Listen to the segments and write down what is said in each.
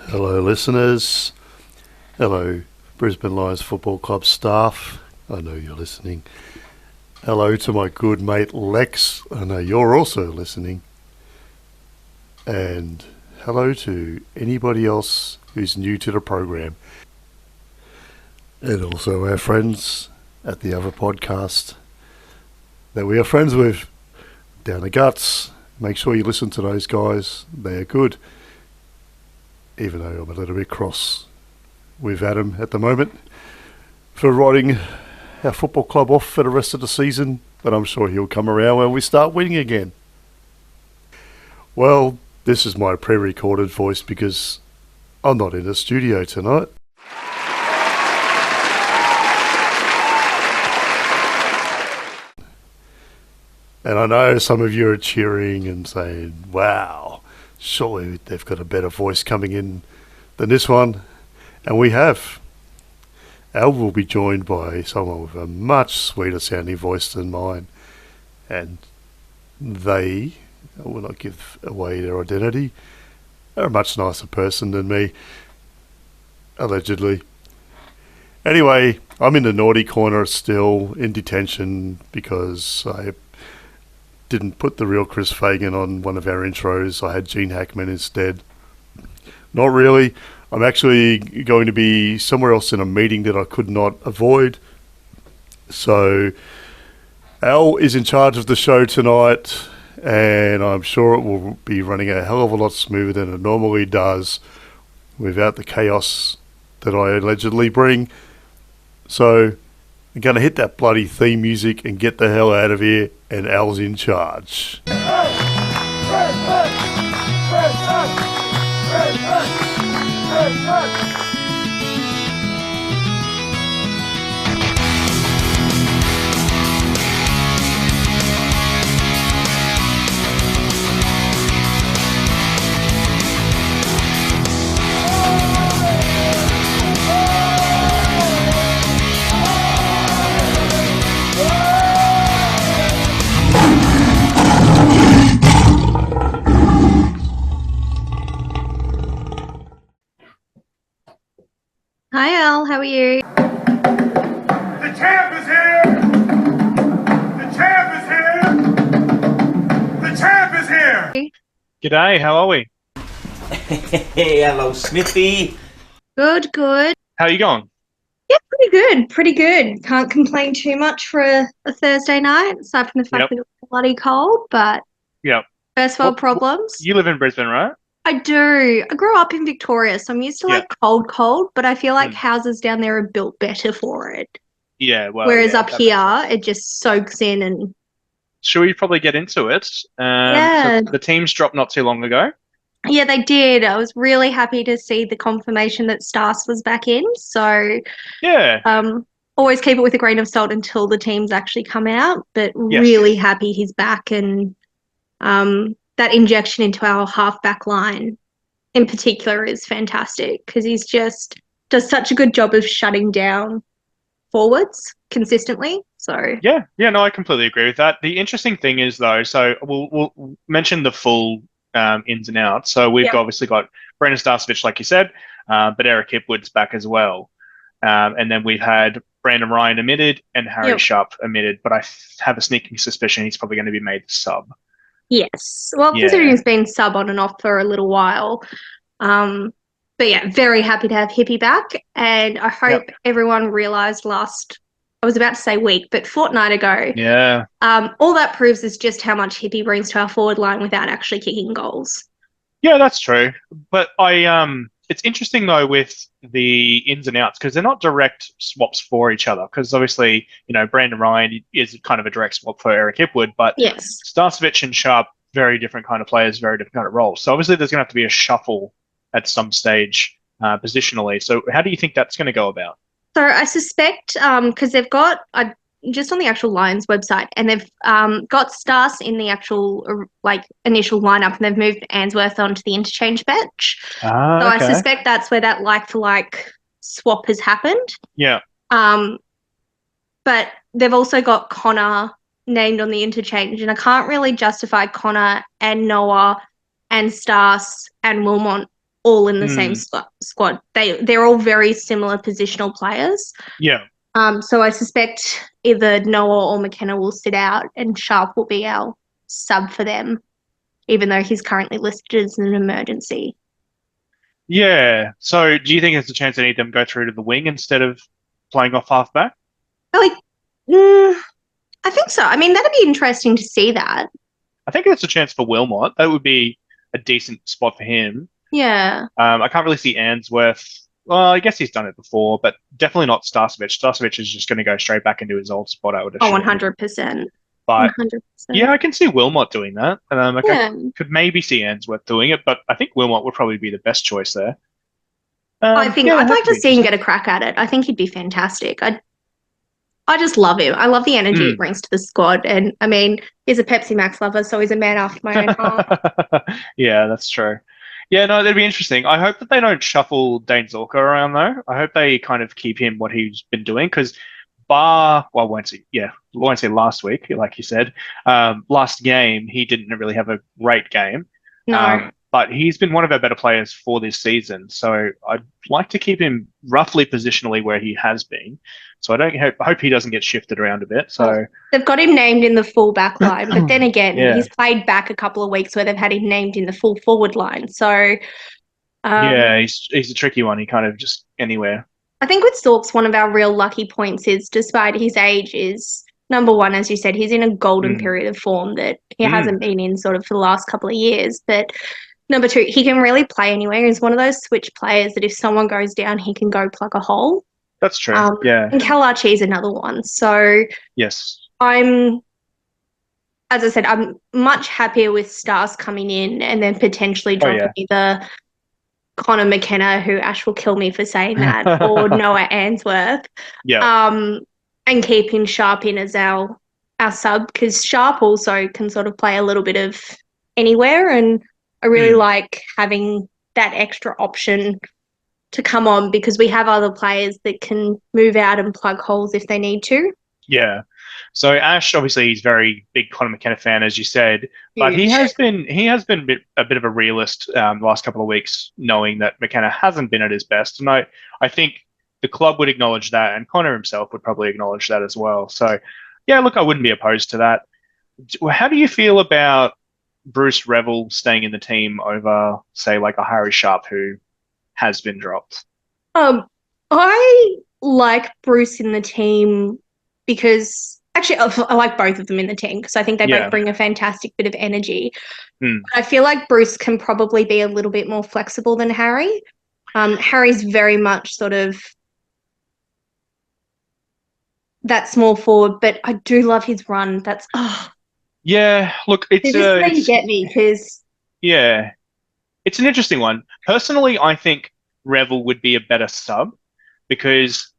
Hello, listeners. Hello, Brisbane Lions Football Club staff. I know you're listening. Hello to my good mate Lex. I know you're also listening. And hello to anybody else who's new to the program. And also our friends at the other podcast that we are friends with. Down the Guts. Make sure you listen to those guys. They are good. Even though I'm a little bit cross with Adam at the moment for writing our football club off for the rest of the season, but I'm sure he'll come around when we start winning again. Well, this is my pre-recorded voice because I'm not in the studio tonight. And I know some of you are cheering and saying, wow, surely they've got a better voice coming in than this one. And we have. Al will be joined by someone with a much sweeter sounding voice than mine. And they, I will not give away their identity, are a much nicer person than me. Allegedly. Anyway, I'm in the naughty corner still, in detention, because I didn't put the real Chris Fagan on one of our intros. I had Gene Hackman instead. Not really. I'm actually going to be somewhere else in a meeting that I could not avoid. So Al is in charge of the show tonight, and I'm sure it will be running a hell of a lot smoother than it normally does without the chaos that I allegedly bring. So I'm going to hit that bloody theme music and get the hell out of here, and Al's in charge. Hi Al, how are you? The champ is here! The champ is here! The champ is here! G'day, how are we? Hey, hello, Smithy. Good. How are you going? Yeah, pretty good. Can't complain too much for a Thursday night, aside from the fact that it's bloody cold, but Yep. first world problems. You live in Brisbane, right? I do. I grew up in Victoria, so I'm used to like cold, but I feel like houses down there are built better for it. Yeah, well. Whereas yeah, up here, it just soaks in and... Should we probably get into it? Yeah. So the teams dropped not too long ago. Yeah, they did. I was really happy to see the confirmation that Starce was back in. So, Yeah. Always keep it with a grain of salt until the teams actually come out. But Yes. really happy he's back, and that injection into our half-back line in particular is fantastic because he's just does such a good job of shutting down forwards consistently. So Yeah, no, I completely agree with that. The interesting thing is, though, so we'll mention the full ins and outs. So we've obviously got Brendan Starcevich, like you said, but Eric Hipwood's back as well. And then we've had Brandon Ryan omitted and Harry Sharp omitted, but I have a sneaking suspicion he's probably going to be made sub. yes. Well, considering he's been sub on and off for a little while. But yeah, very happy to have Hippy back. And I hope everyone realised I was about to say week, but fortnight ago. Yeah. All that proves is just how much Hippy brings to our forward line without actually kicking goals. Yeah, that's true. But it's interesting though with the ins and outs because they're not direct swaps for each other. Because obviously, Brandon Ryan is kind of a direct swap for Eric Hipwood, but Starcevich and Sharp, very different kind of players, very different kind of roles. So obviously, there's going to have to be a shuffle at some stage positionally. So how do you think that's going to go about? So I suspect because they've got just on the actual Lions website, and they've got Starce in the actual initial lineup, and they've moved Answorth onto the interchange bench. So I suspect that's where that like-for-like swap has happened. Yeah. But they've also got Connor named on the interchange, and I can't really justify Connor and Noah and Starce and Wilmot all in the same squad. They're all very similar positional players. Yeah. So I suspect either Noah or McKenna will sit out and Sharp will be our sub for them, even though he's currently listed as an emergency. Yeah. So do you think there's a chance any of them go through to the wing instead of playing off halfback? I think so. I mean, that'd be interesting to see that. I think there's a chance for Wilmot. That would be a decent spot for him. Yeah. I can't really see Ainsworth. Well, I guess he's done it before, but definitely not Starcevic. Starcevic is just going to go straight back into his old spot, I would assume. 100%. But 100%. yeah, I can see Wilmot doing that. Yeah. I could maybe see Ainsworth doing it, but I think Wilmot would probably be the best choice there. I'd like to see him get a crack at it. I think he'd be fantastic. I just love him. I love the energy he brings to the squad. And I mean, he's a Pepsi Max lover, so he's a man after my own heart. Yeah, that's true. Yeah, no, that'd be interesting. I hope that they don't shuffle Dane Zorko around though. I hope they kind of keep him what he's been doing because I won't say last week, like you said. Last game, he didn't really have a great game. No. But he's been one of our better players for this season. So I'd like to keep him roughly positionally where he has been. So I hope he doesn't get shifted around a bit. So they've got him named in the full back line, but then again, he's played back a couple of weeks where they've had him named in the full forward line. So he's a tricky one. He kind of just anywhere. I think with Storks, one of our real lucky points is, despite his age, is number one, as you said, he's in a golden period of form that he hasn't been in sort of for the last couple of years. But number two, he can really play anywhere. He's one of those switch players that if someone goes down, he can go plug a hole. That's true. And Kalachi is another one. So yes, as I said, I'm much happier with Starce coming in and then potentially dropping either Connor McKenna, who Ash will kill me for saying that, or Noah Ainsworth. Yeah. And keeping Sharp in as our sub, because Sharp also can sort of play a little bit of anywhere, and I really like having that extra option to come on because we have other players that can move out and plug holes if they need to. Yeah. So Ash, obviously, he's very big Connor McKenna fan, as you said, but he has been a bit of a realist the last couple of weeks, knowing that McKenna hasn't been at his best. And I think the club would acknowledge that, and Connor himself would probably acknowledge that as well. So, yeah, look, I wouldn't be opposed to that. How do you feel about Bruce Revel staying in the team over, say, like a Harry Sharp who has been dropped? I like Bruce in the team because actually I like both of them in the team because I think they both bring a fantastic bit of energy. I feel like Bruce can probably be a little bit more flexible than Harry. Harry's very much sort of that small forward, but I do love his run. Yeah, look, it's you get me because it's an interesting one. Personally, I think Revel would be a better sub because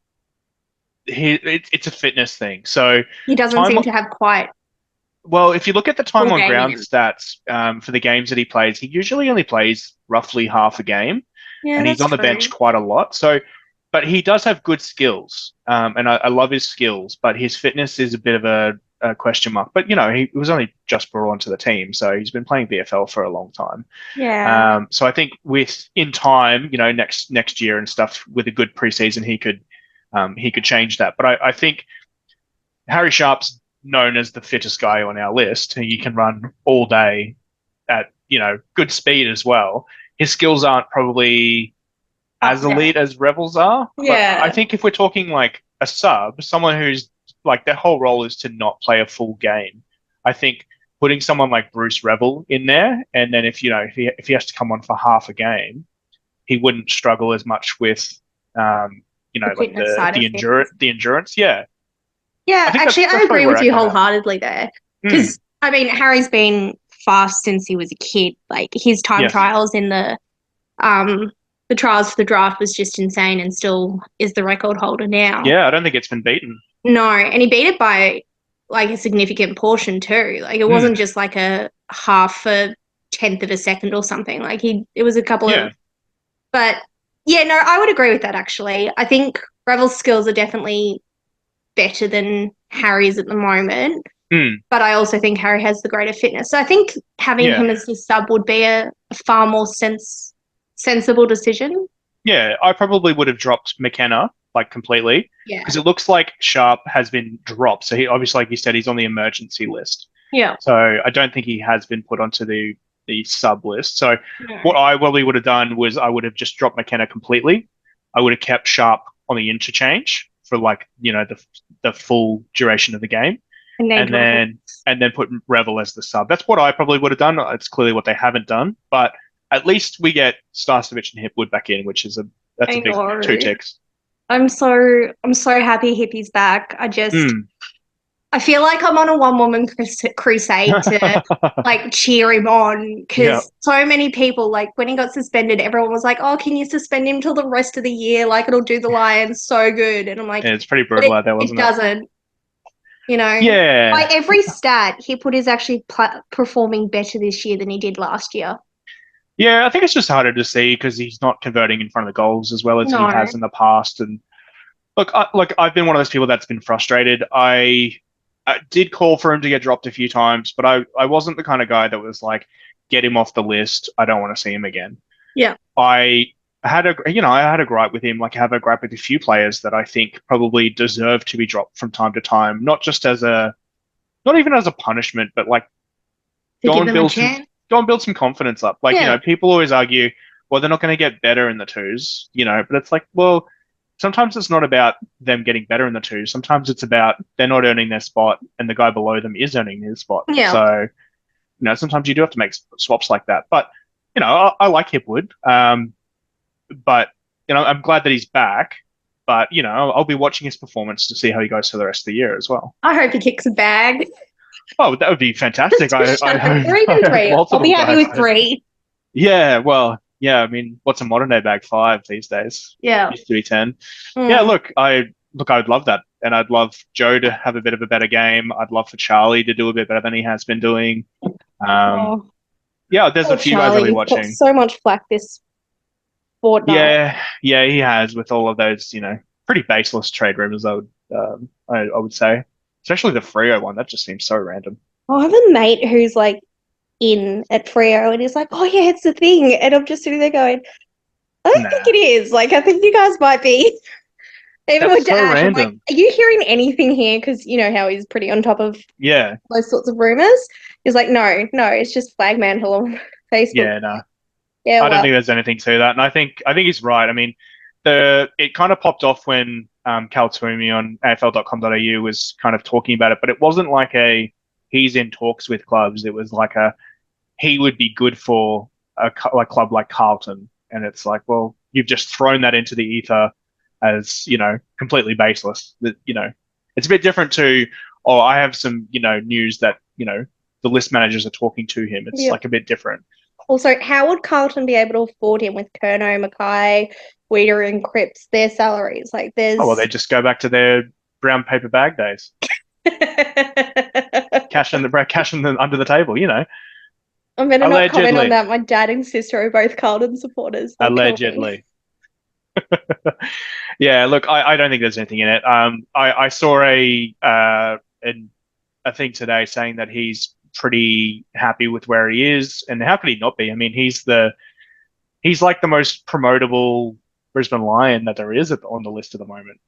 it's a fitness thing. So he doesn't seem to have quite. Well, if you look at the time on ground stats for the games that he plays, he usually only plays roughly half a game, and he's on the bench quite a lot. So, but he does have good skills, and I love his skills, but his fitness is a bit of a question mark. But, he was only just brought onto the team, so he's been playing VFL for a long time. Yeah. So I think in time, next year and stuff, with a good preseason, he could change that. But I think Harry Sharp's known as the fittest guy on our list. He can run all day at, good speed as well. His skills aren't probably as elite as Revels are. Yeah. But I think if we're talking like a sub, someone who's like their whole role is to not play a full game, I think putting someone like Bruce Revel in there, and then if he has to come on for half a game, he wouldn't struggle as much with the endurance. Yeah. Yeah, actually, I agree with you wholeheartedly there. Because, Harry's been fast since he was a kid. Like, his time trials in the trials for the draft was just insane and still is the record holder now. Yeah, I don't think it's been beaten. No, and he beat it by, like, a significant portion too. Like, it wasn't just, like, a half a tenth of a second or something. Like, it was a couple of... But, yeah, no, I would agree with that, actually. I think Revel's skills are definitely better than Harry's at the moment. But I also think Harry has the greater fitness. So I think having him as the sub would be a far more sensible decision. Yeah, I probably would have dropped McKenna like completely Yeah. because it looks like Sharp has been dropped. So he obviously, like you said, he's on the emergency list. Yeah. So I don't think he has been put onto the sub list. So No. what I probably would have done was I would have just dropped McKenna completely. I would have kept Sharp on the interchange for like the full duration of the game, and then put Revel as the sub. That's what I probably would have done. It's clearly what they haven't done, but at least we get Starcevich and Hipwood back in, which is that's a big 2 ticks. I'm so happy Hippy's back. I feel like I'm on a one-woman crusade to like cheer him on because so many people, like when he got suspended, everyone was like, "Oh, can you suspend him till the rest of the year? Like it'll do the Lions so good." And I'm like, yeah, it's pretty brutal out there, wasn't it? It doesn't. Yeah. By every stat, Hipwood is actually performing better this year than he did last year. Yeah, I think it's just harder to see because he's not converting in front of the goals as well as he has in the past. And look, I've been one of those people that's been frustrated. I did call for him to get dropped a few times, but I wasn't the kind of guy that was like, get him off the list. I don't want to see him again. Yeah. I had a gripe with him, like I have a gripe with a few players that I think probably deserve to be dropped from time to time, not even as a punishment, but like go and build some confidence up. Like, people always argue, well, they're not going to get better in the twos, but it's like, well, sometimes it's not about them getting better in the twos. Sometimes it's about they're not earning their spot and the guy below them is earning his spot. Yeah. So, sometimes you do have to make swaps like that. But, I like Hipwood. But, I'm glad that he's back. But, I'll be watching his performance to see how he goes for the rest of the year as well. I hope he kicks a bag. Oh, that would be fantastic. Or even 3. I'll be happy with 3. Yeah, well, yeah, I mean, what's a modern day bag? 5 these days? Yeah. Used to be 10. Yeah, look, I'd love that. And I'd love Joe to have a bit of a better game. I'd love for Charlie to do a bit better than he has been doing. Yeah, there's a few guys I'll be watching. Got so much flack this fortnight. Yeah, he has with all of those, pretty baseless trade rumors, I would say. Especially the Freo one. That just seems so random. I have a mate who's like in at Freo and he's like, "Oh yeah, it's the thing." And I'm just sitting there going, I don't think it is. Like, I think you guys might be. Even That's with so Dash, random. I'm like, are you hearing anything here? Because you know how he's pretty on top of those sorts of rumors. He's like, no, it's just Flagmantle on Facebook. Yeah, no. Yeah, I don't think there's anything to that. And I think he's right. I mean, it kind of popped off when Cal Toomey on AFL.com.au was kind of talking about it, but it wasn't like he's in talks with clubs. It was like he would be good for a club like Carlton. And it's like, well, you've just thrown that into the ether as, completely baseless. That, it's a bit different to, I have some, news that, the list managers are talking to him. It's like a bit different. Also, how would Carlton be able to afford him with Curnow, Mackay, Weeder and Cripps, their salaries? Like, there's... Oh, well, they just go back to their brown paper bag days. Cash in the under the table, I'm going to not comment on that. My dad and sister are both Carlton supporters. Allegedly. Yeah, look, I don't think there's anything in it. I saw a thing today saying that he's pretty happy with where he is, and how could he not be? I mean, he's like the most promotable Brisbane Lion that there is on the list at the moment.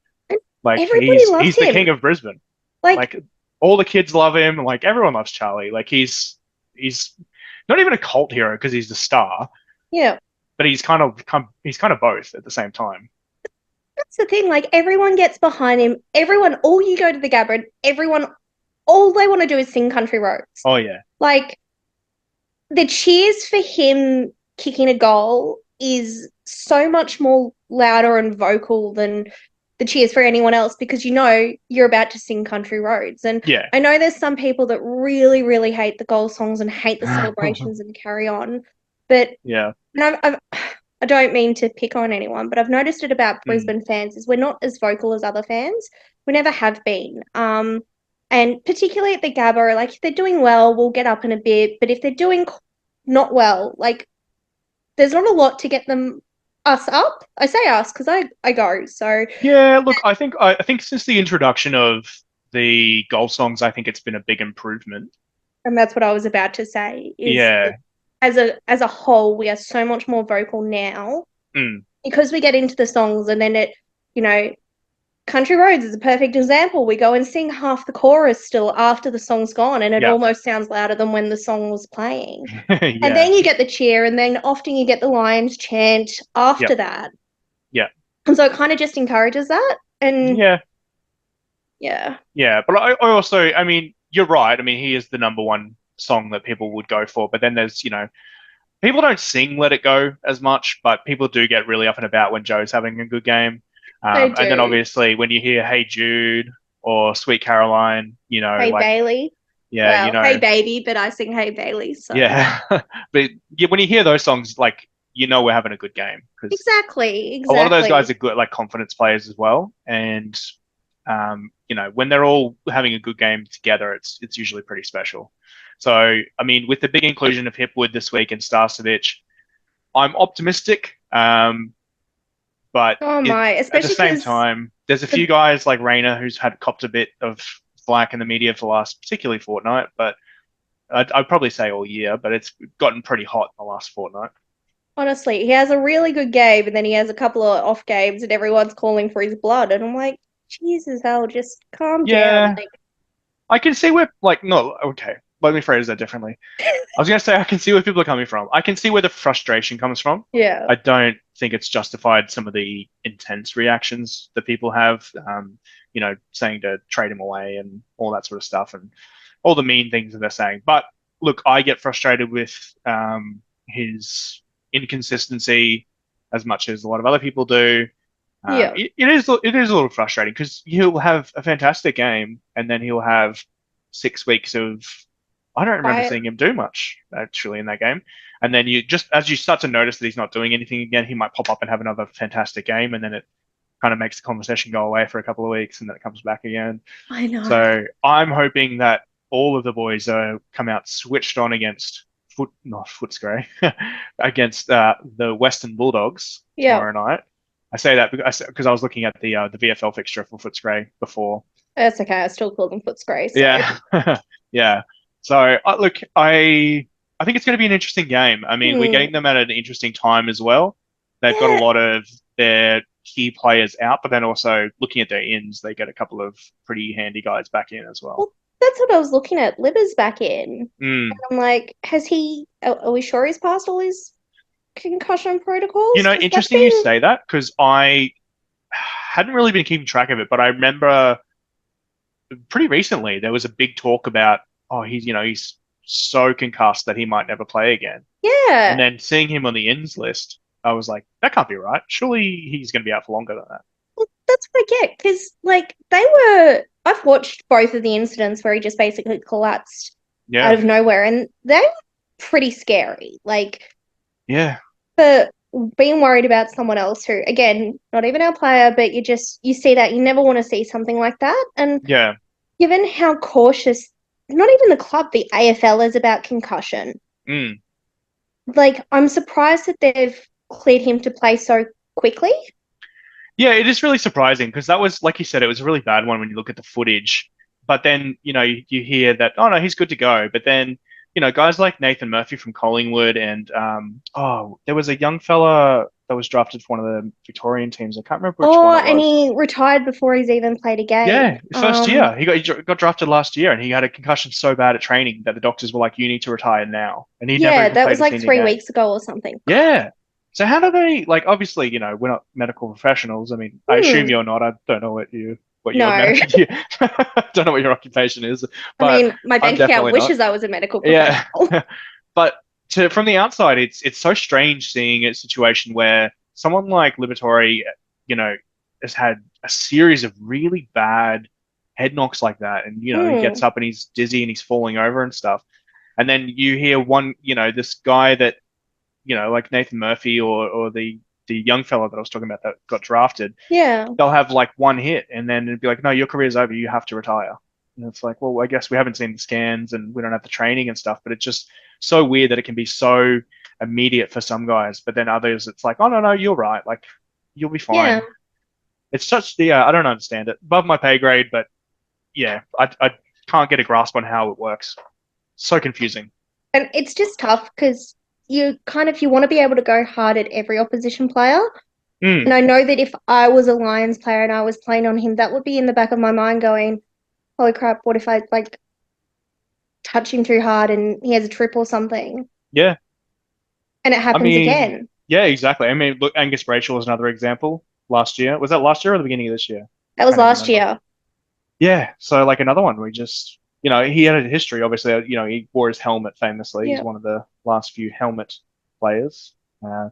Like, he's the king of Brisbane. Like all the kids love him. Like, everyone loves Charlie. Like, he's not even a cult hero because he's the star. Yeah. But he's kind of both at the same time. That's the thing. Like, everyone gets behind him. All you go to the Gabba, all they want to do is sing Country Roads. Oh, yeah. Like, the cheers for him kicking a goal is so much more louder and vocal than the cheers for anyone else, because you're about to sing Country Roads. And I know there's some people that really, really hate the goal songs and hate the celebrations and carry on. But I don't mean to pick on anyone, but I've noticed it about Brisbane fans is we're not as vocal as other fans. We never have been. And particularly at the Gabba, like, if they're doing well, we'll get up in a bit. But if they're doing not well, like, there's not a lot to get us up. I say us because I go. So yeah, look, I think since the introduction of the goal songs, I think it's been a big improvement. And that's what I was about to say. as a whole, we are so much more vocal now because we get into the songs and then Country Roads is a perfect example. We go and sing half the chorus still after the song's gone, and it almost sounds louder than when the song was playing. And then you get the cheer, and then often you get the Lions chant after that. Yeah. And so it kind of just encourages that. And yeah. Yeah. But I also, I mean, you're right. I mean, he is the number one song that people would go for. But then there's, people don't sing Let It Go as much, but people do get really up and about when Joe's having a good game. And then obviously when you hear Hey Jude or Sweet Caroline, Hey Bailey. Yeah, well, Hey Baby, but I sing Hey Bailey. So. Yeah. But when you hear those songs, like, we're having a good game. Exactly. A lot of those guys are good, like, confidence players as well. And, when they're all having a good game together, it's usually pretty special. So, I mean, with the big inclusion of Hipwood this week and Starce, I'm optimistic. But at the same time, there's a few guys like Rayner who's copped a bit of flack in the media for the last, particularly fortnight, but I'd probably say all year, but it's gotten pretty hot in the last fortnight. Honestly, he has a really good game, and then he has a couple of off games, and everyone's calling for his blood, and I'm like, Jesus, hell, just calm down. Like, I can see where, okay, let me phrase that differently. I was going to say I can see where people are coming from. I can see where the frustration comes from. Yeah. I don't think it's justified some of the intense reactions that people have, saying to trade him away and all that sort of stuff and all the mean things that they're saying. But look, I get frustrated with his inconsistency as much as a lot of other people do. It is a little frustrating because he'll have a fantastic game and then he'll have 6 weeks of, I don't remember seeing him do much actually in that game. And then as you start to notice that he's not doing anything again, he might pop up and have another fantastic game, and then it kind of makes the conversation go away for a couple of weeks, and then it comes back again. I know. So I'm hoping that all of the boys come out switched on against Footscray, against the Western Bulldogs tomorrow night. I say that because I was looking at the VFL fixture for Footscray before. That's okay. I still call them Footscray. So. Yeah, yeah. So look, I think it's going to be an interesting game. I mean, we're getting them at an interesting time as well. They've got a lot of their key players out, but then also looking at their ins, they get a couple of pretty handy guys back in as well. That's what I was looking at. Libber's back in. And I'm like, are we sure he's passed all his concussion protocols? Interesting you say that, because I hadn't really been keeping track of it, but I remember pretty recently there was a big talk about, he's so concussed that he might never play again. Yeah. And then seeing him on the ins list, I was like, that can't be right. Surely he's going to be out for longer than that. Well, that's what I get, because I've watched both of the incidents where he just basically collapsed out of nowhere, and they were pretty scary. For being worried about someone else who, again, not even our player, but you see that, you never want to see something like that. And given how cautious, not even the club, the AFL is about concussion. I'm surprised that they've cleared him to play so quickly. Yeah, it is really surprising because that was, like you said, it was a really bad one when you look at the footage. But then, you hear that, oh, no, he's good to go. But then, guys like Nathan Murphy from Collingwood and, there was a young fella that was drafted for one of the Victorian teams. I can't remember which one it was. And he retired before he's even played a game. Yeah, first year. He got drafted last year, and he had a concussion so bad at training that the doctors were like, you need to retire now. And he never even that was played a like senior 3 game. weeks ago or something. Yeah. So how do they, obviously, we're not medical professionals. I mean, I assume you're not. I don't know what your don't know what your occupation is. But I mean, my bank account wishes I was a medical professional. Yeah. But from the outside, it's so strange seeing a situation where someone like Liberatore, has had a series of really bad head knocks like that, and he gets up and he's dizzy and he's falling over and stuff, and then you hear one, this guy that, like Nathan Murphy or the young fella that I was talking about that got drafted. Yeah. They'll have one hit and then it'd be like, no, your career's over. You have to retire. And it's like, well, I guess we haven't seen the scans and we don't have the training and stuff, but it's just so weird that it can be so immediate for some guys, but then others, it's like, oh, no, you're right. You'll be fine. Yeah. It's such I don't understand it. Above my pay grade, but yeah, I can't get a grasp on how it works. So confusing. And it's just tough because you want to be able to go hard at every opposition player. Mm. And I know that if I was a Lions player and I was playing on him, that would be in the back of my mind going, holy crap, what if I like touch him too hard and he has a trip or something? Yeah. And it happens again. Yeah, exactly. I mean, look, Angus Rachel is another example last year. Was that last year or the beginning of this year? That was Can't even last remember. year. Yeah, so like another one, we just, he had a history, obviously, he wore his helmet famously. He's Yeah. one of the last few helmet players. I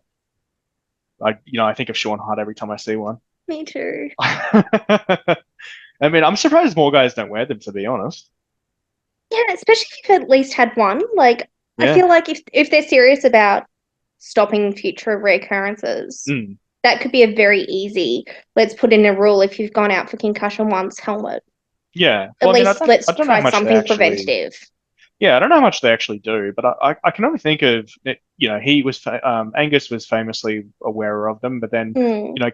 think of Sean Hart every time I see one. Me too. I mean, I'm surprised more guys don't wear them, to be honest. Yeah, especially if you've at least had one. Like, I Yeah. feel like if they're serious about stopping future reoccurrences, Mm. that could be a very easy, let's put in a rule if you've gone out for concussion once, helmet. Yeah. At Well, I mean, least I let's don't know how try much they something actually. preventative. Yeah, I don't know how much they actually do, but I can only think of he was Angus was famously a wearer of them, but then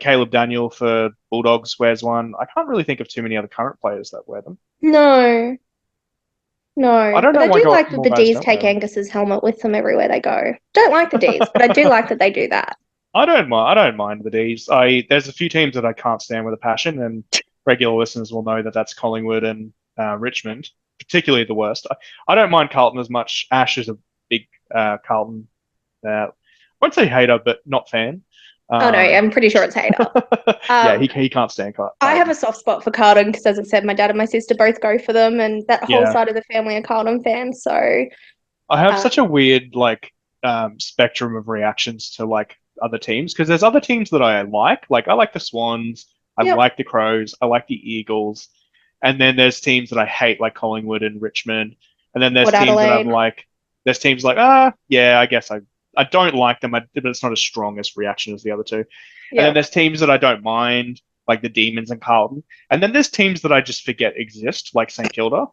Caleb Daniel for Bulldogs wears one. I can't really think of too many other current players that wear them. No. I don't But know I why do like that more the guys D's don't take wear them. Angus's helmet with them everywhere they go. Don't like the D's, but I do like that they do that. I don't mind the D's. There's a few teams that I can't stand with a passion, and regular listeners will know that that's Collingwood and Richmond, particularly the worst. I don't mind Carlton as much. Ash is a big Carlton. I won't say hater, but not fan. Oh no, I'm pretty sure it's hater. Yeah, he can't stand Carlton. I have a soft spot for Carlton because, as I said, my dad and my sister both go for them, and that whole Yeah. side of the family are Carlton fans. So I have such a weird spectrum of reactions to like other teams because there's other teams that I like. Like I like the Swans, I Yep. like the Crows, I like the Eagles, and then there's teams that I hate like Collingwood and Richmond, and then there's Port teams that I'm Adelaide. like, there's teams like yeah, I guess I don't like them, but it's not as strong as reaction as the other two. And then yeah, there's teams that I don't mind, like the Demons and Carlton, and then there's teams that I just forget exist, like St Kilda.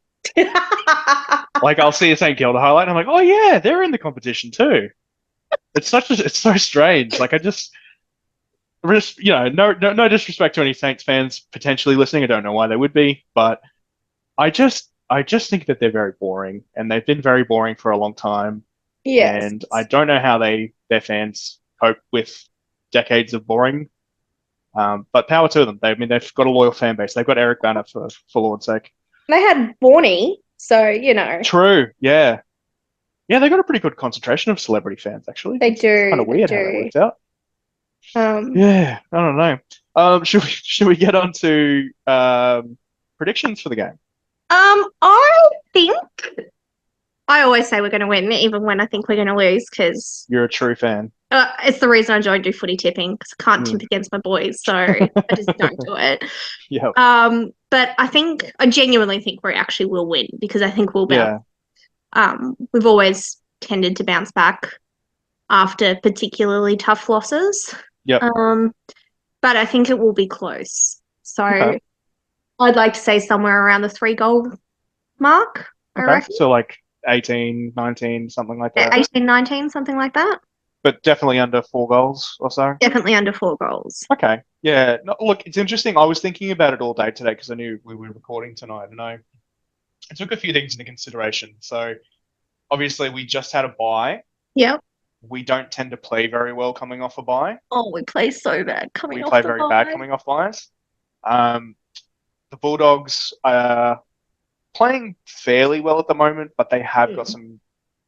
Like I'll see a St Kilda highlight, and I'm like, oh yeah, they're in the competition too. It's so strange. Like I just, no disrespect to any Saints fans potentially listening. I don't know why they would be, but I just think that they're very boring, and they've been very boring for a long time. yes. And I don't know how their fans cope with decades of boring. But power to them. They've got a loyal fan base. They've got Eric Banner for Lord's sake. They had Borny, so True. Yeah. Yeah, they got a pretty good concentration of celebrity fans, actually. they It's do. kind of weird they how that do. worked out. Yeah, I don't know. Should we get on to predictions for the game? I think I always say we're going to win, even when I think we're going to lose, because You're a true fan. it's the reason I don't do footy tipping because I can't tip against my boys, so I just don't do it. Yeah. But I genuinely think we actually will win because I think we'll bounce. Yeah. We've always tended to bounce back after particularly tough losses. Yep. But I think it will be close. So Okay. I'd like to say somewhere around the 3-goal mark. I Okay. reckon. So like 18, 19, something like that. 18, 19, something like that. But definitely under 4 goals or so. Definitely under 4 goals. Okay. Yeah. No, look, it's interesting. I was thinking about it all day today because I knew we were recording tonight, and I took a few things into consideration. So obviously we just had a bye. Yep. We don't tend to play very well coming off a bye. Oh, we play so bad coming We off play the very bye. bad coming off byes. The Bulldogs are playing fairly well at the moment, but they have got some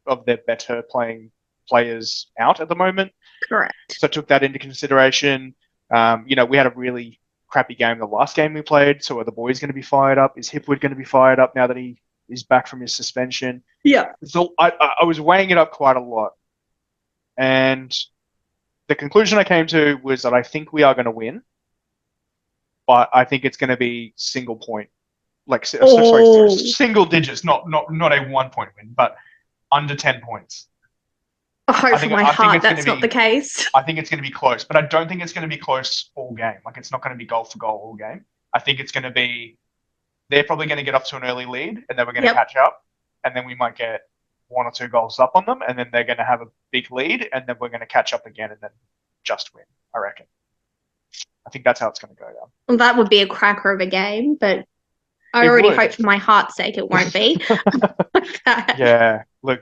of their better playing players out at the moment. Correct. So I took that into consideration. We had a really crappy game the last game we played. So are the boys going to be fired up? Is Hipwood going to be fired up now that he is back from his suspension? Yeah. So I was weighing it up quite a lot. And the conclusion I came to was that I think we are going to win, but I think it's going to be single point, sorry, single digits, not a 1-point win, but under 10 points. I hope for my heart it's that's not the case. I think it's going to be close, but I don't think it's going to be close all game. Like it's not going to be goal for goal all game. I think it's going to be, they're probably going to get off to an early lead, and then we're going to catch up, and then we might get 1 or 2 goals up on them, and then they're going to have a big lead, and then we're going to catch up again and then just win, I reckon. I think that's how it's going to go down. Well, that would be a cracker of a game, but I already hope for my heart's sake it won't be. Yeah, look,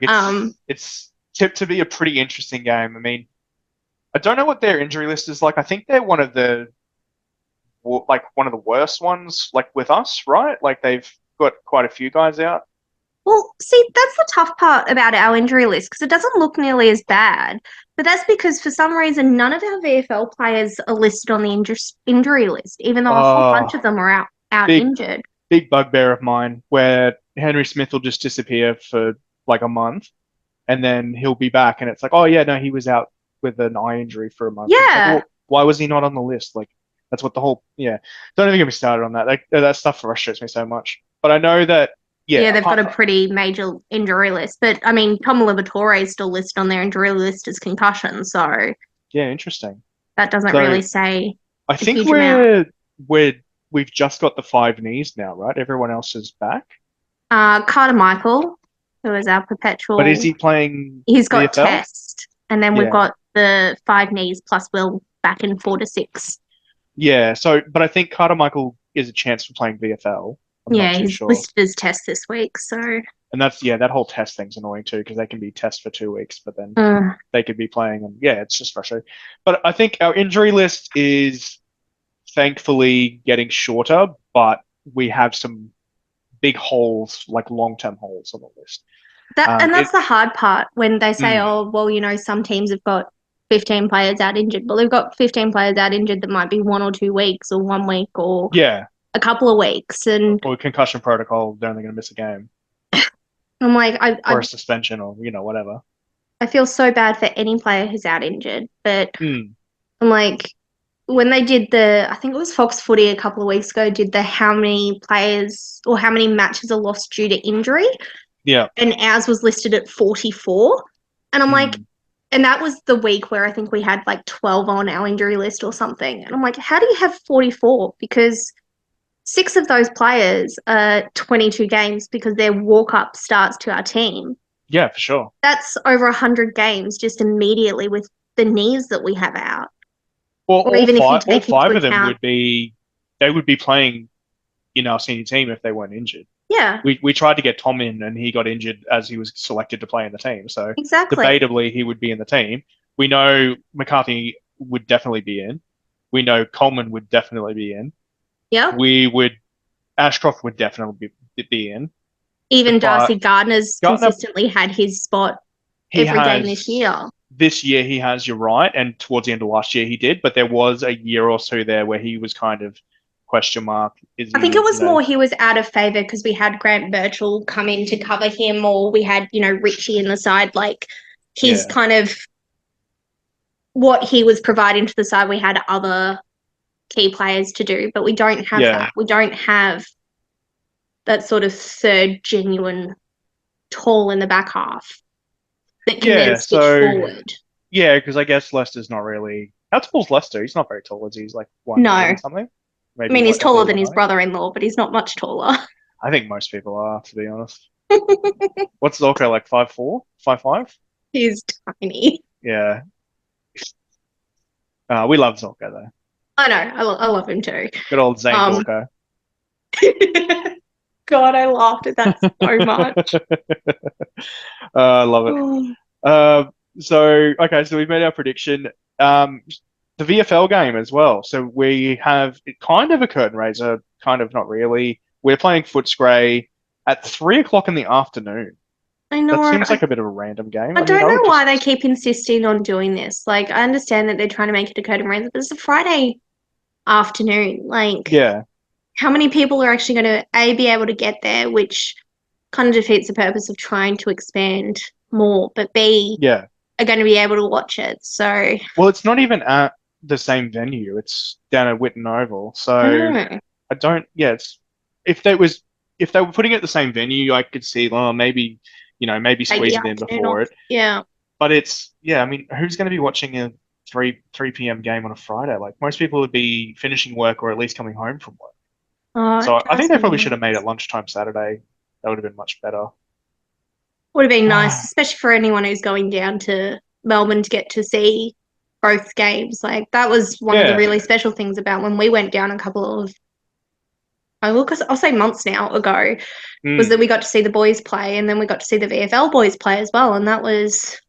it's tipped to be a pretty interesting game. I mean, I don't know what their injury list is like. I think they're one of the worst ones, like with us, right? Like they've got quite a few guys out. Well, see, that's the tough part about our injury list because it doesn't look nearly as bad. But that's because for some reason none of our VFL players are listed on the injury list, even though a whole bunch of them are out big, injured. Big bugbear of mine where Henry Smith will just disappear for like a month and then he'll be back and it's like, oh yeah, no, he was out with an eye injury for a month. It's Yeah. like, well, why was he not on the list? Like that's what the whole Don't even get me started on that. That stuff frustrates me so much. But I know that they've got a pretty major injury list. But I mean, Tom Liberatore is still listed on their injury list as concussion, so yeah, interesting. That doesn't really say. I think we've just got the 5 knees now, right? Everyone else is back. Carter Michael, who is our perpetual. But is he playing? He's got VFL? Test, and then we've got the 5 knees plus Will back in 4 to 6. Yeah. So, but I think Carter Michael is a chance for playing VFL. He's listed as Test this week, so. And that's that whole Test thing's annoying too because they can be Test for 2 weeks, but then they could be playing, and it's just frustrating. But I think our injury list is thankfully getting shorter, but we have some big holes, like long-term holes on the list. That's the hard part when they say, oh, well, some teams have got 15 players out injured. Well, they've got 15 players out injured that might be 1 or 2 weeks or 1 week or a couple of weeks. Or concussion protocol, they're only going to miss a game. I'm like, or a suspension or, whatever. I feel so bad for any player who's out injured, but I'm like, when they did I think it was Fox Footy a couple of weeks ago, did the how many players or how many matches are lost due to injury. Yeah. And ours was listed at 44. And I'm like, and that was the week where I think we had like 12 on our injury list or something. And I'm like, how do you have 44? Because 6 of those players are 22 games because their walk-up starts to our team. Yeah, for sure. That's over 100 games just immediately with the knees that we have out. Well, all 5 of them would be playing in our senior team if they weren't injured. Yeah. We tried to get Tom in and he got injured as he was selected to play in the team. So debatably he would be in the team. We know McCarthy would definitely be in. We know Coleman would definitely be in. Yeah. Ashcroft would definitely be in. Even Darcy Gardner's consistently had his spot every game this year. This year he has, you're right, and towards the end of last year he did, but there was a year or so there where he was kind of question mark. I think it was more he was out of favour because we had Grant Birchall come in to cover him, or we had, Richie in the side. Like, he's kind of what he was providing to the side. We had other key players to do, but we don't have that. We don't have that sort of third genuine tall in the back half that can then switch forward. Yeah, because I guess Leicester's not really. How tall's Leicester? He's not very tall, is he? He's like 1 something. Maybe I mean, he's taller than his brother-in-law, but he's not much taller. I think most people are, to be honest. What's Zorko, like 5'4", 5'5"? He's tiny. Yeah. We love Zorko, though. I know. I love him too. Good old Zane Zorko. God, I laughed at that so much. I love it. So we've made our prediction. The VFL game as well. So we have kind of a curtain raiser, kind of not really. We're playing Footscray at 3:00 in the afternoon. I know. That seems like a bit of a random game. I don't know why they keep insisting on doing this. Like, I understand that they're trying to make it a curtain raiser, but it's a Friday afternoon. Like, how many people are actually going to be able to get there, which kind of defeats the purpose of trying to expand more, but B, are going to be able to watch it. So, well, it's not even at the same venue. It's down at Whitten Oval. So I don't. Yeah, it's if they were putting it at the same venue, I could see. Well, maybe squeeze it in before it. Yeah. But it's I mean, who's going to be watching a 3 p.m. game on a Friday? Like, most people would be finishing work or at least coming home from work. So I think they probably should have made it lunchtime Saturday. That would have been much better. Would have been nice, especially for anyone who's going down to Melbourne to get to see both games. Like, that was one of the really special things about when we went down a couple of, I'll say months now ago, was that we got to see the boys play, and then we got to see the VFL boys play as well, and that was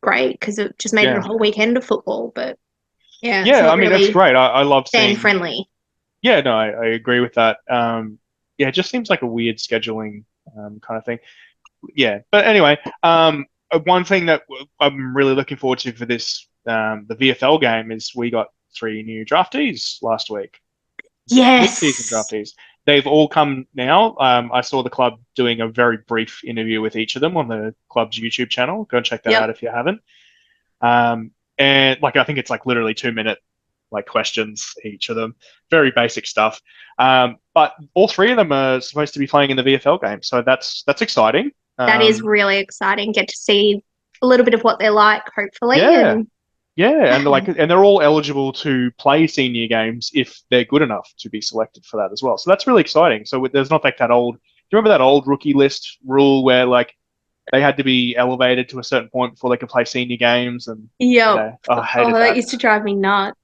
great because it just made it a whole weekend of football. But yeah, it's Yeah, not I mean, really that's great. I love fan seeing. friendly. Yeah, no, I agree with that. Yeah, it just seems like a weird scheduling kind of thing. Yeah, but anyway, one thing that I'm really looking forward to for this the VFL game is we got 3 new draftees last week. Mid-season Yes. draftees. They've all come now. I saw the club doing a very brief interview with each of them on the club's YouTube channel. Go and check that Yep. out if you haven't. And like I think it's like literally 2-minute like questions each of them. Very basic stuff. But all 3 of them are supposed to be playing in the VFL game, so that's exciting. That is really exciting. Get to see a little bit of what they're like, hopefully. Yeah. And Yeah, and they're all eligible to play senior games if they're good enough to be selected for that as well. So that's really exciting. So there's not like that old. Do you remember that old rookie list rule where like they had to be elevated to a certain point before they could play senior games? And I hated that that. used to drive me nuts.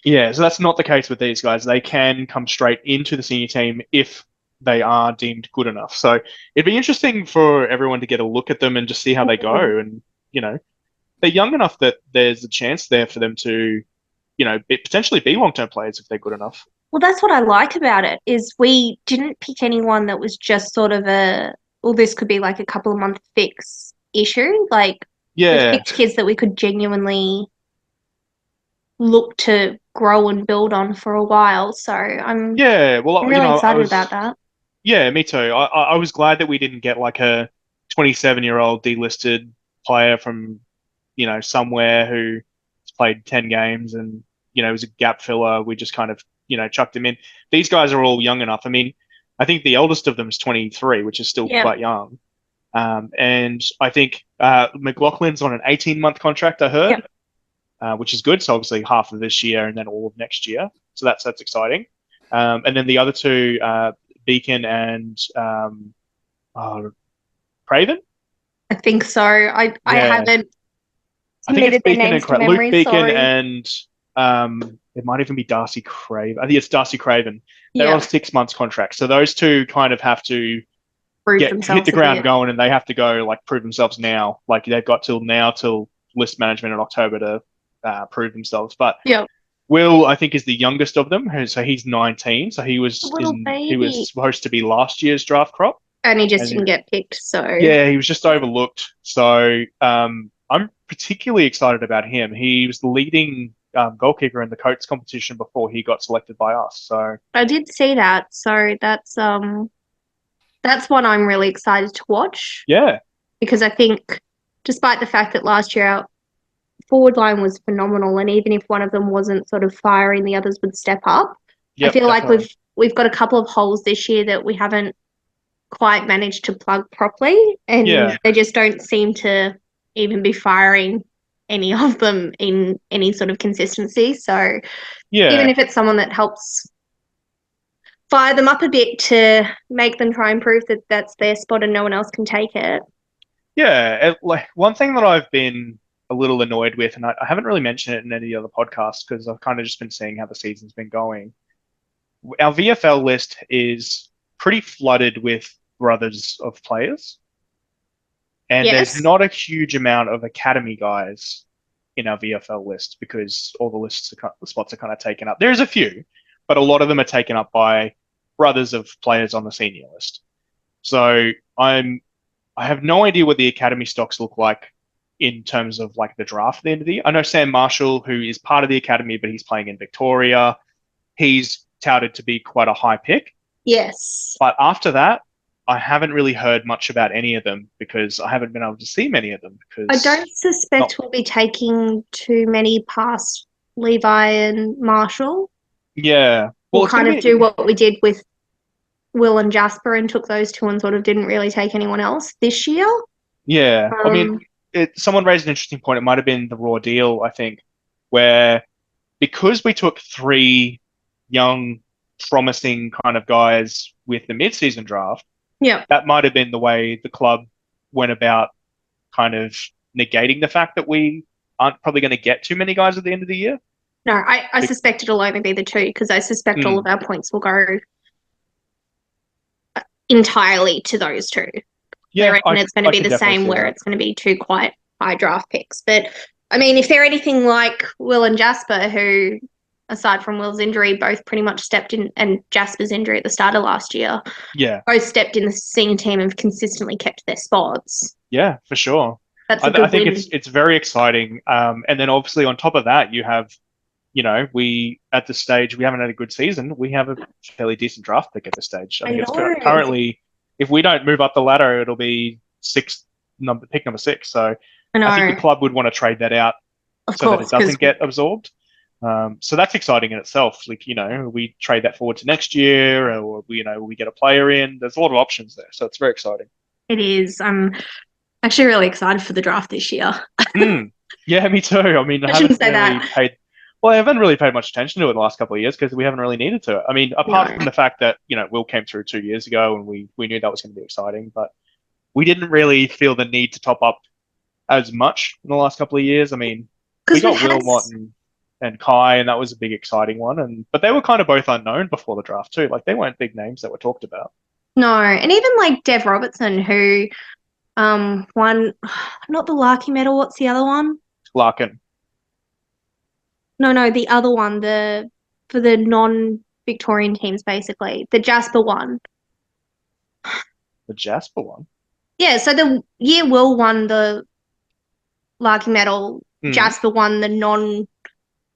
Yeah, so that's not the case with these guys. They can come straight into the senior team if they are deemed good enough. So it'd be interesting for everyone to get a look at them and just see how they go. And they're young enough that there's a chance there for them to, potentially be long-term players if they're good enough. Well, that's what I like about it is we didn't pick anyone that was just sort of this could be like a couple of month fix issue. Like we picked kids that we could genuinely look to grow and build on for a while. So I'm really excited about that. Yeah, me too. I was glad that we didn't get like a 27-year-old delisted player from somewhere who's played 10 games and, was a gap filler. We just kind of, chucked him in. These guys are all young enough. I mean, I think the oldest of them is 23, which is still quite young. And I think McLaughlin's on an 18-month contract, I heard, which is good. So obviously half of this year and then all of next year. So that's exciting. And then the other 2, Beacon and Craven? I think so. I haven't. I think it's Beacon and Luke Beacon and it might even be Darcy Craven. I think it's Darcy Craven. They're on 6 months contracts. So those 2 kind of have to hit the ground going, and they have to go like prove themselves now. Like they've got till list management in October to prove themselves. But Will, I think, is the youngest of them. So he's 19. So he was supposed to be last year's draft crop. And he just didn't get picked. So yeah, he was just overlooked. So I'm particularly excited about him. He was the leading goalkeeper in the Coates competition before he got selected by us. So I did see that. So that's one I'm really excited to watch. Yeah, because I think, despite the fact that last year our forward line was phenomenal, and even if one of them wasn't sort of firing, the others would step up. I feel like we've got a couple of holes this year that we haven't quite managed to plug properly, and they just don't seem to even be firing any of them in any sort of consistency. So even if it's someone that helps fire them up a bit to make them try and prove that that's their spot and no one else can take it. Yeah, like one thing that I've been a little annoyed with, and I haven't really mentioned it in any other podcasts because I've kind of just been seeing how the season's been going. Our VFL list is pretty flooded with brothers of players. And there's not a huge amount of academy guys in our VFL list because all the spots are kind of taken up. There's a few, but a lot of them are taken up by brothers of players on the senior list. So I have no idea what the academy stocks look like in terms of like the draft at the end of the year. I know Sam Marshall, who is part of the academy, but he's playing in Victoria. He's touted to be quite a high pick. Yes. But after that, I haven't really heard much about any of them because I haven't been able to see many of them. Because I don't suspect we'll be taking too many past Levi and Marshall. Yeah. We'll kind of do what we did with Will and Jasper and took those 2 and sort of didn't really take anyone else this year. Yeah. I mean, someone raised an interesting point. It might have been the Raw deal, I think, where because we took 3 young, promising kind of guys with the mid-season draft, that might have been the way the club went about kind of negating the fact that we aren't probably going to get too many guys at the end of the year. No, I suspect it'll only be the 2 because I suspect all of our points will go entirely to those 2. Yeah, I reckon it's going to be the same where it's going to be 2 quite high draft picks. But I mean, if they're anything like Will and Jasper, who, aside from Will's injury, both pretty much stepped in, and Jasper's injury at the start of last year, Yeah, both stepped in the senior team and have consistently kept their spots. yeah, for sure. That's a I good think win. it's very exciting. And then obviously on top of that, you have, we at this stage we haven't had a good season. We have a fairly decent draft pick at this stage. I think it's know. currently, if we don't move up the ladder, it'll be pick number 6. So I know. I think the club would want to trade that out Of so that course, it doesn't 'cause get absorbed. So that's exciting in itself. Like, we trade that forward to next year, or we get a player in. There's a lot of options there, so it's very exciting. it is. I'm actually really excited for the draft this year. Yeah, me too. I mean, I shouldn't say that. I haven't really paid much attention to it in the last couple of years because we haven't really needed to. I mean, apart No. from the fact that, Will came through 2 years ago and we knew that was going to be exciting, but we didn't really feel the need to top up as much in the last couple of years. I mean, we got Will, Morton, and Kai, and that was a big, exciting one. But they were kind of both unknown before the draft too. Like, they weren't big names that were talked about. No, and even like Dev Robertson, who won not the Larky medal. What's the other one? Larkin. No, the other one, for the non-Victorian teams, basically the Jasper one. The Jasper one? Yeah, so the year Will won the Larky medal, Jasper won the non,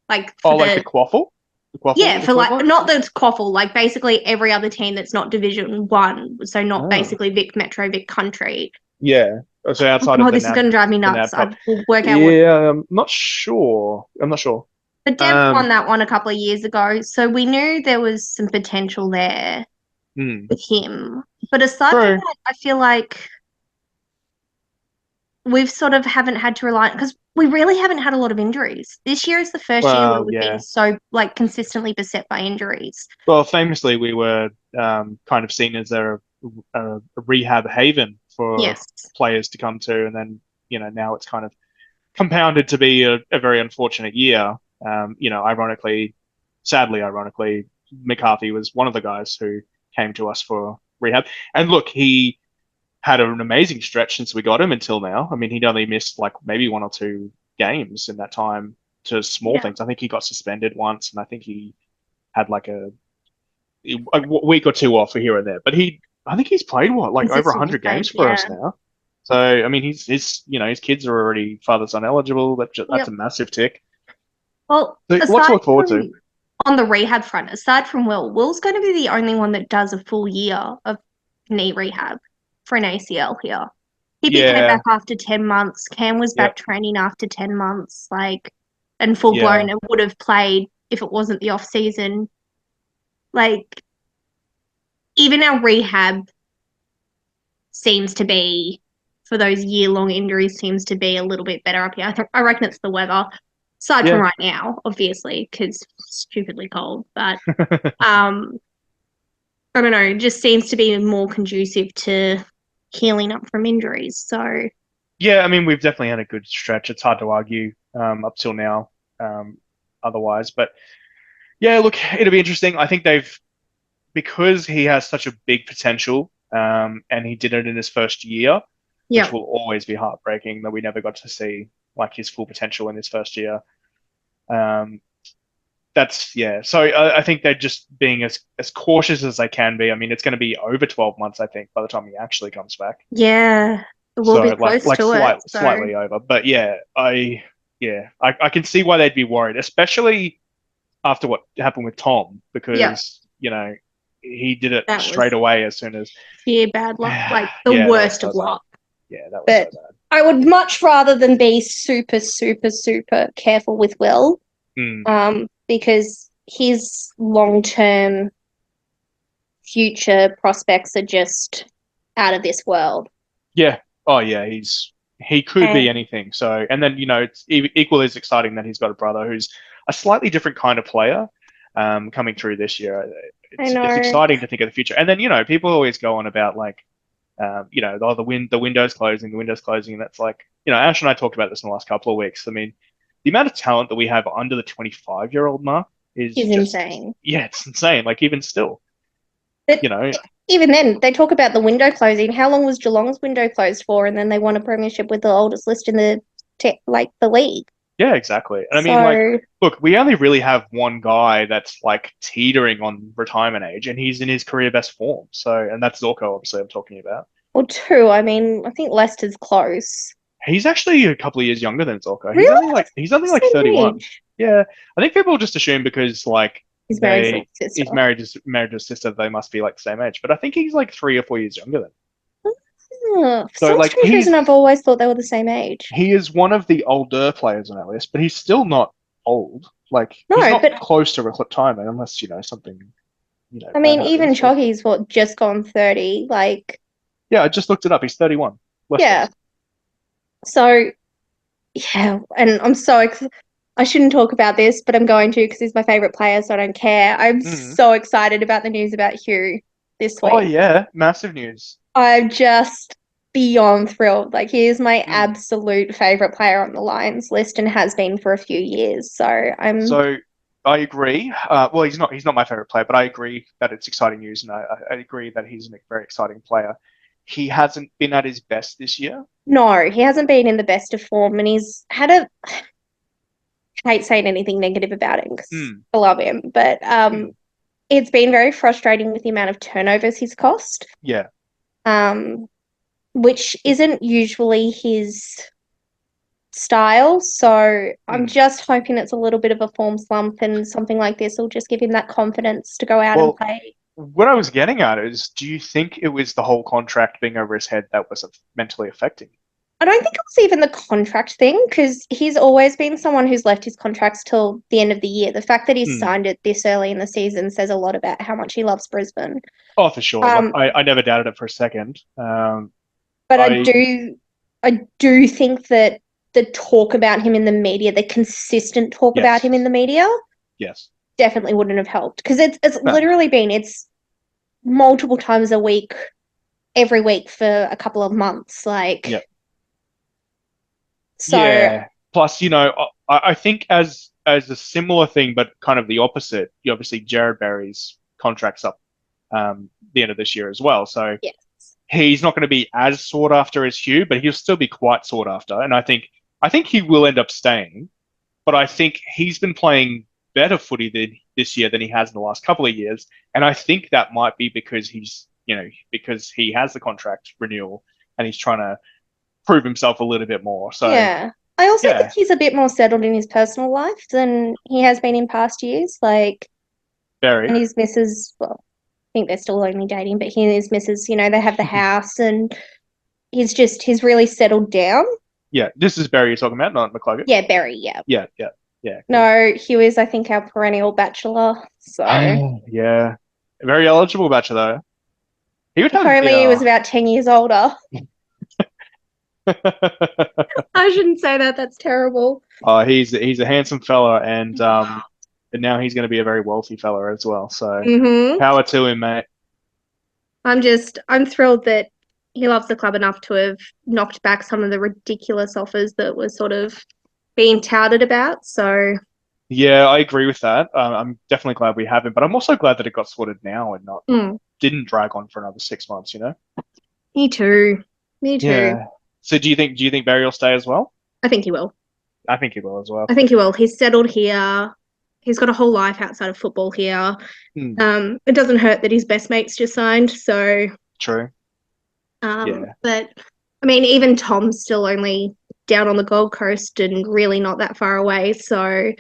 like the Quaffle? The Quaffle? Yeah, for like not the Quaffle, like basically every other team that's not Division 1, so not basically Vic Metro, Vic Country. Yeah. So outside of this is going to drive me nuts. I will work out. I'm not sure. But Deb won that one a couple of years ago, so we knew there was some potential there with him. But aside from that, I feel like we've sort of haven't had to rely, because we really haven't had a lot of injuries. This year is the first year where we've been so like consistently beset by injuries. Well, famously, we were kind of seen as a rehab haven for players to come to, and then now it's kind of compounded to be a very unfortunate year. Sadly, McCarthy was one of the guys who came to us for rehab. And look, he had an amazing stretch since we got him until now. I mean, he'd only missed like maybe 1 or 2 games in that time to small things. I think he got suspended once, and I think he had like a week or 2 off for here and there. But I think he's played over 100 games for us now. So I mean, his kids are already father-son eligible. That's a massive tick. Well, so lots to look forward to. On the rehab front, aside from Will's going to be the only one that does a full year of knee rehab for an ACL here. Hippy came back after 10 months. Cam was back training after 10 months, and full blown, and would have played if it wasn't the off season. Like, even our rehab seems to be, for those year-long injuries, seems to be a little bit better up here. I reckon it's the weather. Aside from right now, obviously, because it's stupidly cold. But I don't know, it just seems to be more conducive to healing up from injuries. So yeah, I mean, we've definitely had a good stretch. It's hard to argue up till now otherwise. But yeah, look, it'll be interesting. I think because he has such a big potential and he did it in his first year, which will always be heartbreaking that we never got to see like his full potential in his first year. So I think they're just being as cautious as they can be. I mean, it's going to be over 12 months, I think, by the time he actually comes back. Yeah, it will be close to it. Slightly over. But I can see why they'd be worried, especially after what happened with Tom, because, he did it straight away as soon as... Yeah, bad luck, like the worst of luck. Yeah, that was so bad. I would much rather than be super, super, super careful with Will, because his long-term future prospects are just out of this world. Yeah. Oh, yeah. He could be anything. So, and then it's equally as exciting that he's got a brother who's a slightly different kind of player coming through this year. It's exciting to think of the future. And then people always go on about like. The window's closing, and that's like, Ash and I talked about this in the last couple of weeks. I mean, the amount of talent that we have under the 25-year-old mark is just insane. Yeah, it's insane. Like, even still, but even then, they talk about the window closing. How long was Geelong's window closed for? And then they won a premiership with the oldest list in the league. Yeah, exactly. And I mean, So, like, look, we only really have one guy that's like teetering on retirement age, and he's in his career best form. So, and that's Zorko, obviously, I'm talking about. well, two. I mean, I think Leicester's close. He's actually a couple of years younger than Zorko. Really? He's only like Same 31. age. Yeah, I think people just assume because like He's married to his sister. he's married to his sister, they must be like the same age. But I think he's like 3 or 4 years younger than. For So some like strange reason, I've always thought they were the same age. he is one of the older players on our list, but he's still not old. Like No, he's not but close to retirement unless something I mean, bad even happens. Chocky's just gone 30. Like, Yeah, I just looked it up. He's 31. yeah. So, yeah, and I'm so I shouldn't talk about this, but I'm going to because he's my favorite player, so I don't care. I'm so excited about the news about Hugh this week. Oh yeah, massive news. I'm just beyond thrilled. Like, he is my absolute favorite player on the Lions list and has been for a few years. So I agree. Well, he's not my favorite player, but I agree that it's exciting news, and I agree that he's a very exciting player. He hasn't been at his best this year. No, he hasn't been in the best of form, and he's had I hate saying anything negative about him because I love him, but it's been very frustrating with the amount of turnovers he's cost. Yeah. Which isn't usually his style. So I'm just hoping it's a little bit of a form slump and something like this will just give him that confidence to go out and play. What I was getting at is, do you think it was the whole contract being over his head that was mentally affecting? I don't think it was even the contract thing because he's always been someone who's left his contracts till the end of the year. The fact that he's signed it this early in the season says a lot about how much he loves Brisbane. Oh, for sure. I never doubted it for a second. But I do think that the talk about him in the media, the consistent talk about him in the media, definitely wouldn't have helped because it's literally been multiple times a week, every week for a couple of months. So plus, I think as a similar thing, but kind of the opposite. Obviously, Jarrod Berry's contract's up the end of this year as well. So he's not going to be as sought after as Hugh, but he'll still be quite sought after. And I think he will end up staying. But I think he's been playing better footy this year than he has in the last couple of years. And I think that might be because because he has the contract renewal and he's trying to prove himself a little bit more. So I also think he's a bit more settled in his personal life than he has been in past years. Very. And his missus, well, I think they're still only dating, but he and his missus, they have the house and he's really settled down. Yeah, this is Berry you're talking about, not McCluggage. Yeah, Berry, yeah. Yeah. No, Hugh is, I think, our perennial bachelor. So yeah. Very eligible bachelor. He would have apparently he was about 10 years older. I shouldn't say that. That's terrible. He's a handsome fella, and now he's going to be a very wealthy fella as well. So power to him, mate. I'm thrilled that he loves the club enough to have knocked back some of the ridiculous offers that were sort of being touted about. So yeah, I agree with that. I'm definitely glad we have him, but I'm also glad that it got sorted now and not didn't drag on for another 6 months. Me too. Yeah. So do you think Barry will stay as well? I think he will. I think he will as well. I think he will. He's settled here. He's got a whole life outside of football here. It doesn't hurt that his best mates just signed. So true. But I mean, even Tom's still only down on the Gold Coast and really not that far away. So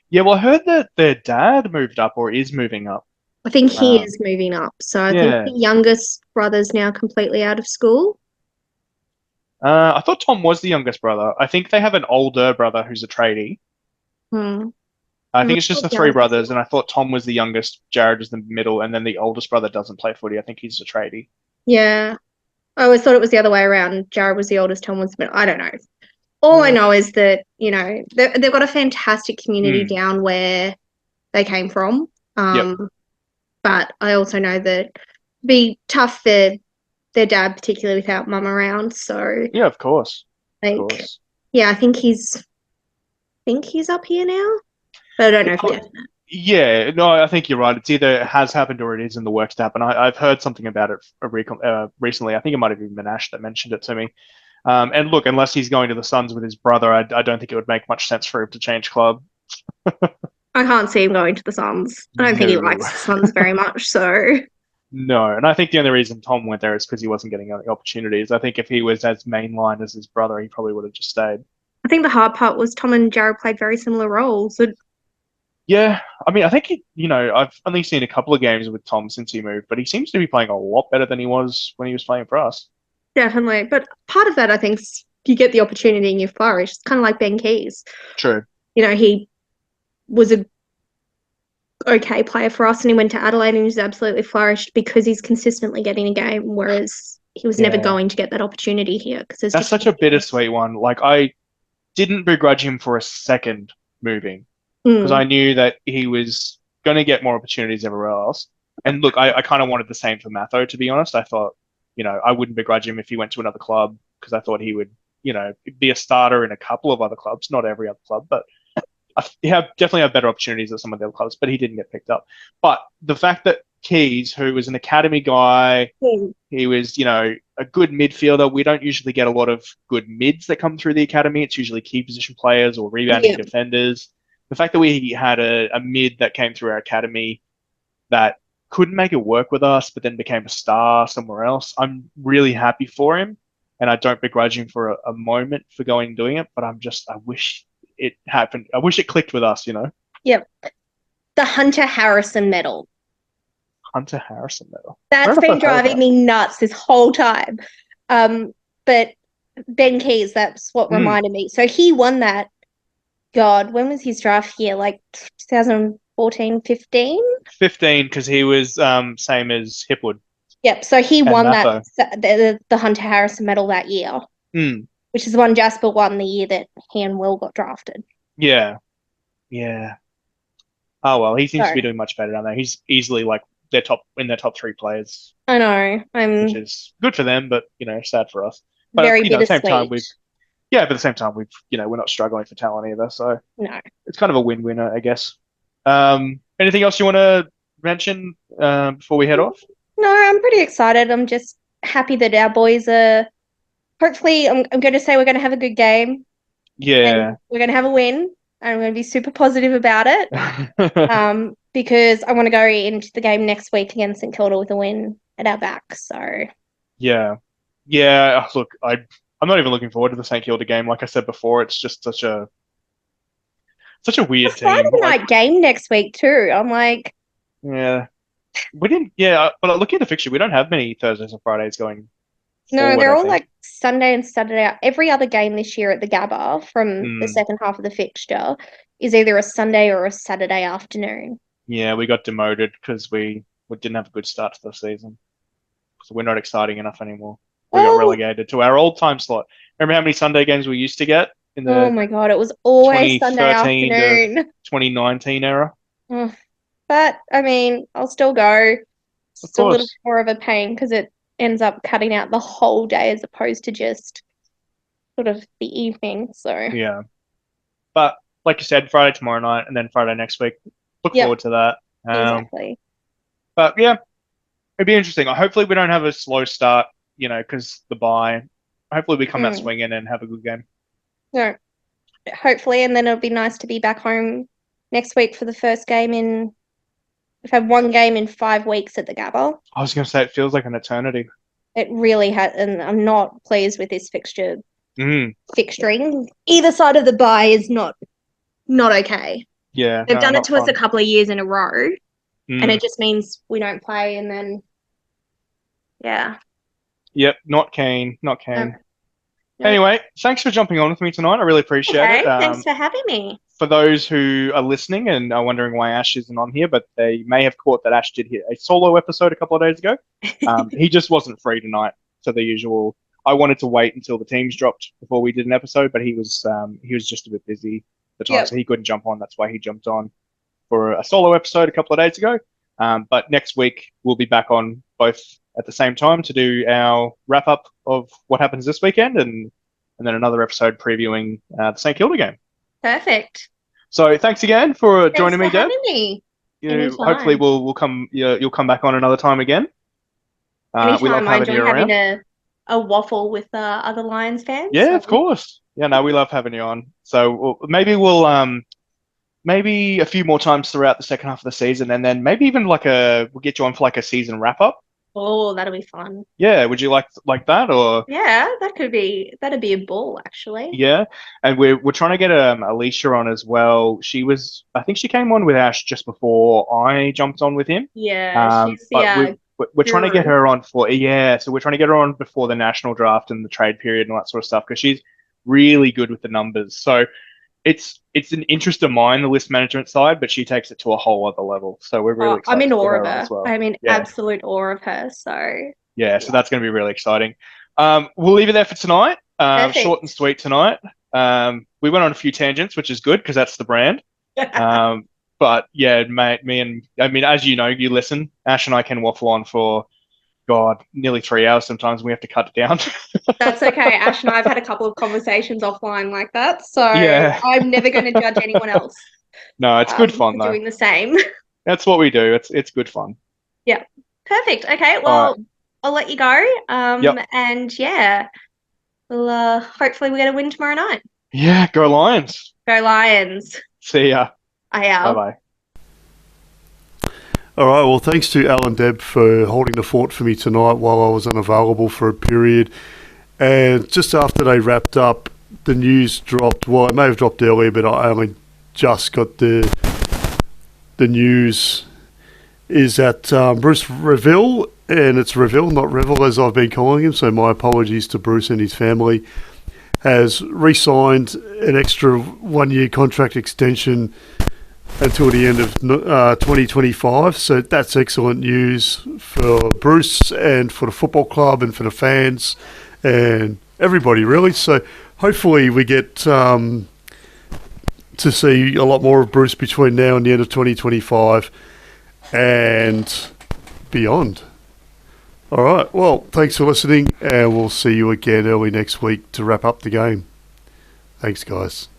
yeah, well, I heard that their dad moved up or is moving up. I think he is moving up. So I think the youngest brother's now completely out of school. I thought Tom was the youngest brother. I think they have an older brother who's a tradie. I think it's just the three brothers, and I thought Tom was the youngest, Jarrod was the middle, and then the oldest brother doesn't play footy. I think he's a tradie. Yeah. I always thought it was the other way around. Jarrod was the oldest, Tom was the middle. I don't know. All I know is that, they've got a fantastic community down where they came from. But I also know that it'd be tough for their dad, particularly without mum around. So yeah, of course. Yeah, I think he's up here now, but I don't know for definite. Yeah, no, I think you're right. It's either it has happened or it is in the works to happen. I've heard something about it recently. I think it might have even been Ash that mentioned it to me. And look, unless he's going to the Suns with his brother, I don't think it would make much sense for him to change club. I can't see him going to the Suns. I don't think he No. likes the Suns very much. So No, and I think the only reason Tom went there is because he wasn't getting any opportunities. I think if he was as mainline as his brother, he probably would have just stayed. I think the hard part was Tom and Jarrod played very similar roles. So Yeah, I mean, I think I've only seen a couple of games with Tom since he moved, but he seems to be playing a lot better than he was when he was playing for us. definitely. But part of that, I think, is you get the opportunity and you flourish. It's kind of like Ben Keys. True. He was a okay player for us and he went to Adelaide and he's absolutely flourished because he's consistently getting a game, whereas he was never Yeah. going to get that opportunity here because there's That's such a bittersweet one. Like, I didn't begrudge him for a second moving because I knew that he was going to get more opportunities everywhere else. And look, I kind of wanted the same for Matho, to be honest. I thought, I wouldn't begrudge him if he went to another club because I thought he would, be a starter in a couple of other clubs, not every other club, but he definitely have better opportunities at some of the other clubs, but he didn't get picked up. But the fact that Keys, who was an academy guy, he was, a good midfielder. We don't usually get a lot of good mids that come through the academy. It's usually key position players or rebounding defenders. The fact that we had a mid that came through our academy that couldn't make it work with us, but then became a star somewhere else, I'm really happy for him. And I don't begrudge him for a moment for going and doing it, but I wish it happened. I wish it clicked with us, Yep. The Hunter Harrison medal. Hunter Harrison medal. That's been driving me nuts this whole time. But Ben Keys, that's what reminded me. So he won that. God, when was his draft year? Like 2014, 15? 15, because he was same as Hipwood. Yep. So he won Matho. the Hunter Harrison medal that year, which is the one Jasper won the year that he and Will got drafted. Yeah. Oh well, he seems to be doing much better down there. He's easily like their top 3 players. I know. Which is good for them, but sad for us. But very at the same time, bittersweet. but at the same time, we're not struggling for talent either. So No. it's kind of a win-win, I guess. Anything else you want to mention before we head off? No, I'm pretty excited. I'm just happy that our boys are. Hopefully, I'm going to say we're going to have a good game. Yeah. We're going to have a win. I'm going to be super positive about it. Because I want to go into the game next week against St Kilda with a win at our back. So. Yeah. Look, I'm not even looking forward to the St Kilda game. Like I said before, it's just such a weird team. Friday night game next week too. I'm like. Yeah. We didn't. Yeah, but looking at the fixture, we don't have many Thursdays or Fridays going. No, they're all like Sunday and Saturday. Every other game this year at the Gabba from the second half of the fixture is either a Sunday or a Saturday afternoon. Yeah, we got demoted because we didn't have a good start to the season. So we're not exciting enough anymore. We got relegated to our old time slot. Remember how many Sunday games we used to get in the oh my God, it was always Sunday 2013 to afternoon. 2019 era? But, I mean, I'll still go. It's a little course. more of a pain because it ends up cutting out the whole day as opposed to just sort of the evening. So Yeah. But like you said, Friday tomorrow night and then Friday next week. Look forward to that. exactly. But yeah, it'd be interesting. Hopefully we don't have a slow start, because the bye. Hopefully we come out swinging and have a good game. No, hopefully, and then it'll be nice to be back home next week for the first game in. We've had one game in 5 weeks at the Gabba. I was going to say, it feels like an eternity. It really has, and I'm not pleased with this fixturing. Either side of the bye is not okay. Yeah. They've done it to us a couple of years in a row, and it just means we don't play, and then, yeah. Yep, not keen. Anyway, thanks for jumping on with me tonight. I really appreciate it. Thanks for having me. For those who are listening and are wondering why Ash isn't on here, but they may have caught that Ash did hit a solo episode a couple of days ago. He just wasn't free tonight. So the usual, I wanted to wait until the teams dropped before we did an episode, but he was just a bit busy at the time, so he couldn't jump on. That's why he jumped on for a solo episode a couple of days ago. But next week we'll be back on both at the same time to do our wrap up of what happens this weekend and then another episode previewing the St Kilda game. Perfect. So thanks again for joining me, Deb. Thanks for having me. hopefully we'll come. You'll come back on another time again. We love Anytime. I having you enjoy having around. a waffle with other Lions fans. Yeah, So of course. Yeah, no, we love having you on. So maybe we'll maybe a few more times throughout the second half of the season, and then maybe even we'll get you on for like a season wrap up. oh, that'll be fun. Yeah, would you like that or? Yeah, that'd be a ball actually. Yeah, and we're trying to get Alicia on as well. I think she came on with Ash just before I jumped on with him. Yeah, she's But the we're trying to get guru. her on so we're trying to get her on before the national draft and the trade period and all that sort of stuff because she's really good with the numbers. So it's an interest of mine, the list management side, but she takes it to a whole other level. So we're really I'm excited in to awe get of her on her. as well. I'm in Yeah. absolute awe of her. So So that's going to be really exciting. We'll leave it there for tonight. Short perfect. and sweet tonight. We went on a few tangents, which is good because that's the brand. But yeah, mate, as you know, you listen. Ash and I can waffle on for, God, nearly 3 hours sometimes. We have to cut it down. That's okay. Ash and I have had a couple of conversations offline like that. So Yeah. I'm never going to judge anyone else. No, it's good fun for though. doing the same. That's what we do. It's good fun. Yeah. Perfect. Okay. All Well, right. I'll let you go. Yep. And yeah, we'll hopefully we get a win tomorrow night. Yeah, go Lions. Go Lions. See ya. I am. Bye-bye. All right, well, thanks to Al and Deb for holding the fort for me tonight while I was unavailable for a period. And just after they wrapped up, the news dropped. Well, it may have dropped earlier, but I only just got the news. Is that Bruce Reville, and it's Reville, not Revel, as I've been calling him, so my apologies to Bruce and his family, has re-signed an extra 1 year contract extension until the end of 2025. So that's excellent news for Bruce and for the football club and for the fans and everybody, really. So hopefully we get to see a lot more of Bruce between now and the end of 2025 and beyond. All right, well, thanks for listening, and we'll see you again early next week to wrap up the game. Thanks, guys.